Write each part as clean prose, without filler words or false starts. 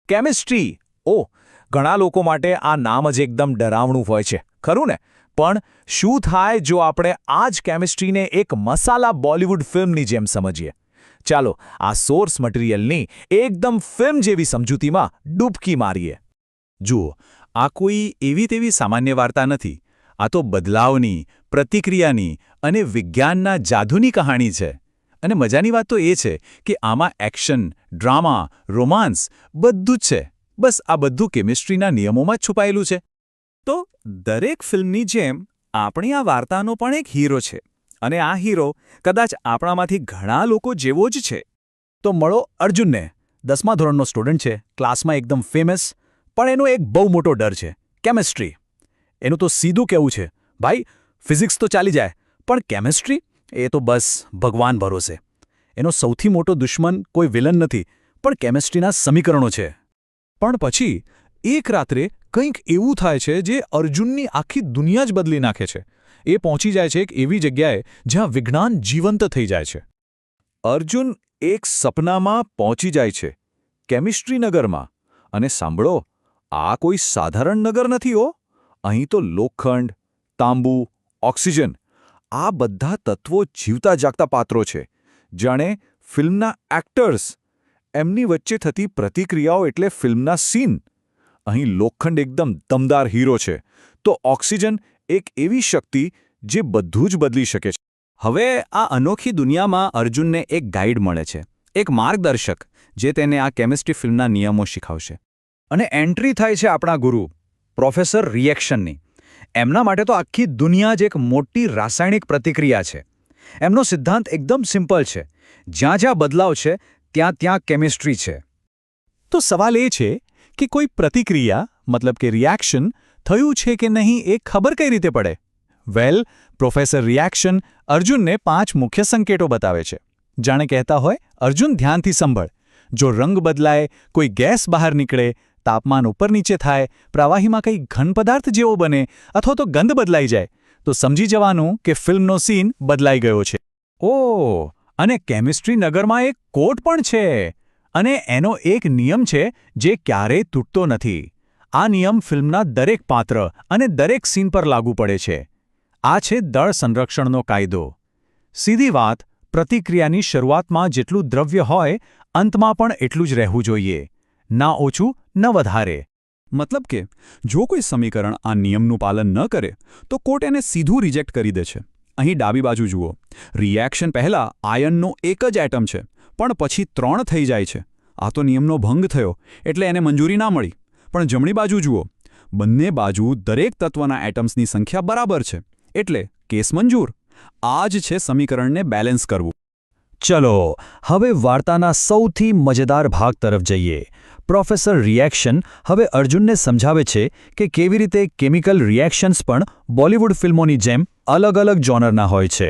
Chemistry. ઓહ, ઘણા લોકો માટે આ નામ જ એકદમ ડરાવણું હોય છે, ખરું ને? પણ શું થાય જો આપણે આ જ કેમિસ્ટ્રીને એક મસાલા બોલિવૂડ ફિલ્મની જેમ સમજીએ? ચાલો આ સોર્સ મટીરિયલની એકદમ ફિલ્મ જેવી સમજૂતીમાં ડૂબકી મારીએ. જુઓ, આ કોઈ એવી તેવી સામાન્ય વાર્તા નથી. આ તો બદલાવની, પ્રતિક્રિયાની અને વિજ્ઞાનના જાદુની કહાણી છે. અને મજાની વાત તો એ છે કે આમાં એક્શન, ડ્રામા, રોમાન્સ બધું જ છે. બસ આ બધું કેમિસ્ટ્રીના નિયમોમાં જ છુપાયેલું છે. તો દરેક ફિલ્મની જેમ આપણી આ વાર્તાનો પણ એક હીરો છે, અને આ હીરો કદાચ આપણામાંથી ઘણા લોકો જેવો જ છે. તો મળો અર્જુનને. 10મા ધોરણનો સ્ટુડન્ટ છે, ક્લાસમાં એકદમ ફેમસ, પણ એનો એક બહુ મોટો ડર છે કેમિસ્ટ્રી. એનું તો સીધું કહેવું છે, ભાઈ ફિઝિક્સ તો ચાલી જાય, પણ કેમિસ્ટ્રી એ તો બસ ભગવાન ભરોસે. એનો સૌથી મોટો દુશ્મન કોઈ વિલન નથી, પણ કેમિસ્ટ્રીના સમીકરણો છે. પણ પછી એક રાત્રે કંઈક એવું થાય છે જે અર્જુનની આખી દુનિયા જ બદલી નાખે છે. એ પહોંચી જાય છે એક એવી જગ્યાએ જ્યાં વિજ્ઞાન જીવંત થઈ જાય છે. અર્જુન એક સપનામાં પહોંચી જાય છે, કેમિસ્ટ્રી નગરમાં. અને સાંભળો, આ કોઈ સાધારણ નગર નથી હો. અહીં તો લોખંડ, તાંબુ, ઓક્સિજન આ બધા તત્વો જીવતા જાગતા પાત્રો છે. જાણે ફિલ્મના એક્ટર્સ. એમની વચ્ચે થતી પ્રતિક્રિયાઓ એટલે ફિલ્મના સીન. અહીં લોખંડ એકદમ દમદાર હીરો છે, તો ઓક્સિજન એક એવી શક્તિ જે બધું જ બદલી શકે છે. હવે આ અનોખી દુનિયામાં અર્જુનને એક ગાઈડ મળે છે, એક માર્ગદર્શક જે તેને આ કેમિસ્ટ્રી ફિલ્મના નિયમો શીખવશે. અને એન્ટ્રી થાય છે આપણા ગુરુ, પ્રોફેસર રિએક્શનની. એમના માટે તો આખી દુનિયા જ એક મોટી રાસાયણિક પ્રતિક્રિયા છે. એમનો સિદ્ધાંત એકદમ સિમ્પલ છે, જ્યાં જ્યાં બદલાવ છે ત્યાં ત્યાં કેમિસ્ટ્રી છે. તો સવાલ એ છે કે કોઈ પ્રતિક્રિયા મતલબ કે રિએક્શન થયું છે કે નહીં એ ખબર કઈ રીતે પડે? વેલ, પ્રોફેસર રિએક્શન અર્જુનને 5 મુખ્ય સંકેતો બતાવે છે. જાણે કહેતા હોય, અર્જુન ધ્યાનથી સાંભળ. જો રંગ બદલાય, કોઈ ગેસ બહાર નીકળે, તાપમાન ઉપર નીચે થાય, પ્રવાહીમાં કંઈ ઘન પદાર્થ જેવો બને, અથવા તો ગંધ બદલાઈ જાય, તો સમજી જવાનું કે ફિલ્મનો સીન બદલાઈ ગયો છે. ઓહ, અને કેમિસ્ટ્રી નગરમાં એક કોટ પણ છે. અને એનો એક નિયમ છે જે ક્યારેય તૂટતો નથી. આ નિયમ ફિલ્મના દરેક પાત્ર અને દરેક સીન પર લાગુ પડે છે. આ છે દળ સંરક્ષણનો કાયદો. સીધી વાત, પ્રતિક્રિયાની શરૂઆતમાં જેટલું દ્રવ્ય હોય, અંતમાં પણ એટલું જ રહેવું જોઈએ. ના ઓછું, ન વધારે. મતલબ કે જો કોઈ સમીકરણ આ નિયમનું પાલન ન કરે તો કોર્ટ એને સીધું રિજેક્ટ કરી દે છે. અહીં ડાબી બાજુ જુઓ, રિએક્શન પહેલાં આયનનો એક જ એટમ છે, પણ પછી 3 થઈ જાય છે. આ તો નિયમનો ભંગ થયો, એટલે એને મંજૂરી ના મળી. પણ જમણી બાજુ જુઓ, બંને બાજુ દરેક તત્વના એટમ્સની સંખ્યા બરાબર છે, એટલે કેસ મંજૂર. આ જ છે સમીકરણને બેલેન્સ કરવું. ચલો હવે વાર્તાના સૌથી મજેદાર ભાગ તરફ જઈએ. પ્રોફેસર રિએક્શન હવે અર્જુનને સમજાવે છે કે કેવી રીતે કેમિકલ રિએક્શન્સ પણ બોલિવૂડ ફિલ્મોની જેમ અલગ અલગ જોનરના હોય છે.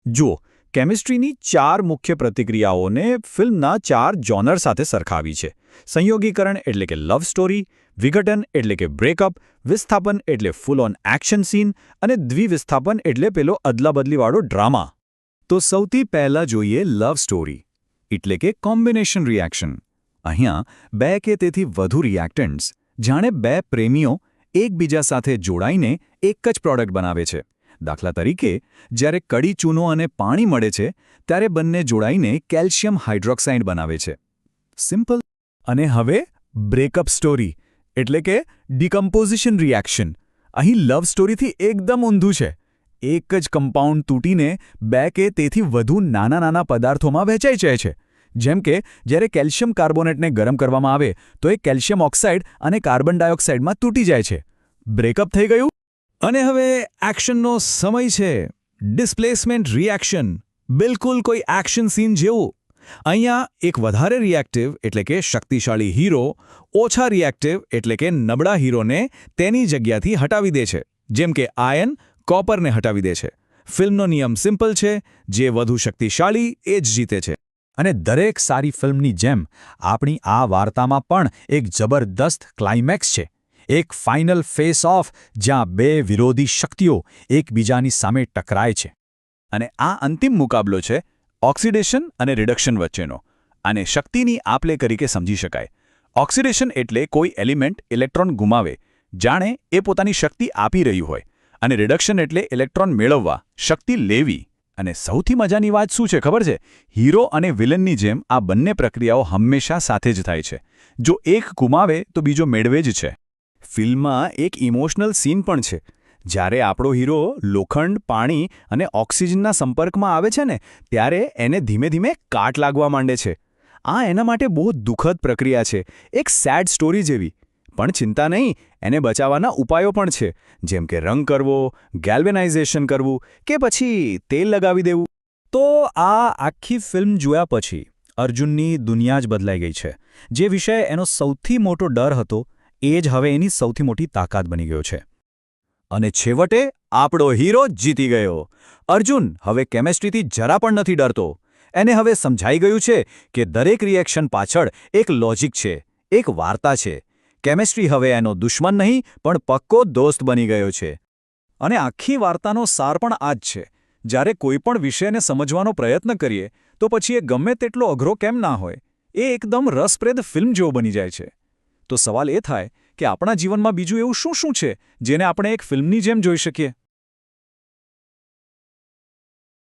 જુઓ, કેમિસ્ટ્રીની 4 મુખ્ય પ્રતિક્રિયાઓને ફિલ્મના 4 જોનર સાથે સરખાવી છે. સંયોગીકરણ એટલે કે લવ સ્ટોરી, વિઘટન એટલે કે બ્રેકઅપ, વિસ્થાપન એટલે ફૂલ ઓન એક્શન સીન, અને દ્વિવિસ્થાપન એટલે પેલો અદલાબદલીવાળો ડ્રામા. તો સૌથી પહેલાં જોઈએ લવ સ્ટોરી, એટલે કે કોમ્બિનેશન રિએક્શન. અહીંયા 2 કે તેથી વધુ રિએક્ટન્ટ્સ, જાણે 2 પ્રેમીઓ એકબીજા સાથે જોડાઈને એક જ પ્રોડક્ટ બનાવે છે. દાખલા તરીકે, જ્યારે કડી ચૂનો અને પાણી મળે છે, ત્યારે બંને જોડાઈને કેલ્શિયમ હાઇડ્રોક્સાઇડ બનાવે છે. સિમ્પલ. અને હવે બ્રેકઅપ સ્ટોરી, એટલે કે ડિકમ્પોઝિશન રિએક્શન. અહીં લવ સ્ટોરીથી એકદમ ઊંધું છે. એક જ કમ્પાઉન્ડ તૂટીને 2 કે તેથી વધુ નાના નાના પદાર્થોમાં વહેંચાઈ જાય છે. જેમ કે જ્યારે કેલ્શિયમ કાર્બોનેટને ગરમ કરવામાં આવે તો એ કેલ્શિયમ ઓક્સાઇડ અને કાર્બન ડાયોક્સાઇડમાં તૂટી જાય છે. બ્રેકઅપ થઈ ગયું. અને હવે એક્શનનો સમય છે. ડિસ્પ્લેસમેન્ટ રિએક્શન, બિલકુલ કોઈ એક્શન સીન જેવું. અહીંયા એક વધારે રિએક્ટિવ એટલે કે શક્તિશાળી હીરો ઓછા રિએક્ટિવ એટલે કે નબળા હીરોને તેની જગ્યાથી હટાવી દે છે. જેમ કે આયન કોપરને હટાવી દે છે. ફિલ્મનો નિયમ સિમ્પલ છે, જે વધુ શક્તિશાળી એ જ જીતે છે. અને દરેક સારી ફિલ્મની જેમ આપણી આ વાર્તામાં પણ એક જબરદસ્ત ક્લાઇમેક્સ છે. એક ફાઇનલ ફેસ ઓફ જ્યાં 2 વિરોધી શક્તિઓ એકબીજાની સામે ટકરાય છે. અને આ અંતિમ મુકાબલો છે ઓક્સિડેશન અને રિડક્શન વચ્ચેનો. અને શક્તિની આપલે તરીકે સમજી શકાય. ઓક્સિડેશન એટલે કોઈ એલિમેન્ટ ઇલેક્ટ્રોન ગુમાવે, જાણે એ પોતાની શક્તિ આપી રહ્યું હોય, અને રિડક્શન એટલે ઇલેક્ટ્રોન મેળવવા, શક્તિ લેવી. અને સૌથી મજાની વાત શું છે ખબર છે? હીરો અને વિલનની જેમ આ બંને પ્રક્રિયાઓ હંમેશા સાથે જ થાય છે. જો એક ગુમાવે તો બીજો મેળવે જ છે. ફિલ્મમાં એક ઇમોશનલ સીન પણ છે. જ્યારે આપણો હીરો લોખંડ, પાણી અને ઓક્સિજનના સંપર્કમાં આવે છે ને, ત્યારે એને ધીમે ધીમે કાટ લાગવા માંડે છે. આ એના માટે બહુ દુઃખદ પ્રક્રિયા છે, એક સેડ સ્ટોરી જેવી. પણ ચિંતા નહીં, એને બચાવવાના ઉપાયો પણ છે, જેમ કે રંગ કરવો, ગેલ્વેનાઇઝેશન કરવું કે પછી તેલ લગાવી દેવું. તો આ આખી ફિલ્મ જોયા પછી અર્જુનની દુનિયા જ બદલાઈ ગઈ છે. જે વિષય એનો સૌથી મોટો ડર હતો, એ જ હવે એની સૌથી મોટી તાકાત બની ગયો છે. અને છેવટે આપણો હીરો જીતી ગયો. અર્જુન હવે કેમેસ્ટ્રીથી જરા પણ નથી ડરતો. એને હવે સમજાઈ ગયું છે કે દરેક રિએક્શન પાછળ એક લોજિક છે, એક વાર્તા છે. કેમેસ્ટ્રી હવે એનો દુશ્મન નહીં પણ પક્કો દોસ્ત બની ગયો છે. અને આખી વાર્તાનો સાર પણ આ જ છે. જ્યારે કોઈ પણ વિષયને સમજવાનો પ્રયત્ન કરીએ તો પછી એ ગમે તેટલો અઘરો કેમ ના હોય, એ એકદમ રસપ્રદ ફિલ્મ જેવો બની જાય છે. તો સવાલ એ થાય કે આપણા જીવનમાં બીજું એવું શું છે જેને આપણે એક ફિલ્મની જેમ જોઈ શકીએ?